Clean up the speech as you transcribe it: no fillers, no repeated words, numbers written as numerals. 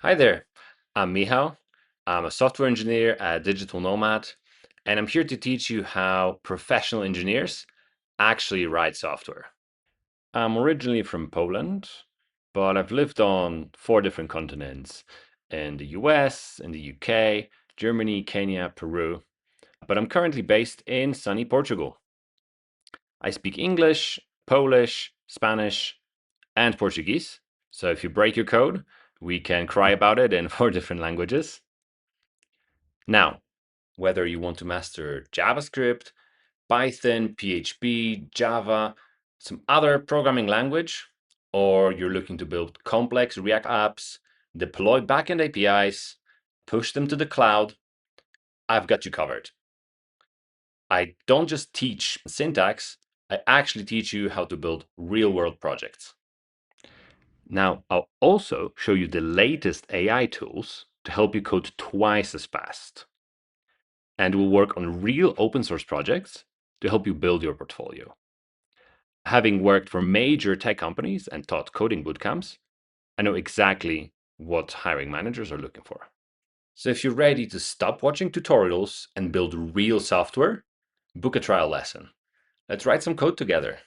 Hi there, I'm Michał. I'm a software engineer at Digital Nomad, and I'm here to teach you how professional engineers actually write software. I'm originally from Poland, but I've lived on 4 different continents in the US, in the UK, Germany, Kenya, Peru, but I'm currently based in sunny Portugal. I speak English, Polish, Spanish, and Portuguese. So if you break your code, we can cry about it in 4 different languages. Now, whether you want to master JavaScript, Python, PHP, Java, some other programming language, or you're looking to build complex React apps, deploy backend APIs, push them to the cloud, I've got you covered. I don't just teach syntax, I actually teach you how to build real world projects. Now, I'll also show you the latest AI tools to help you code twice as fast. And we'll work on real open source projects to help you build your portfolio. Having worked for major tech companies and taught coding bootcamps, I know exactly what hiring managers are looking for. So if you're ready to stop watching tutorials and build real software, book a trial lesson. Let's write some code together.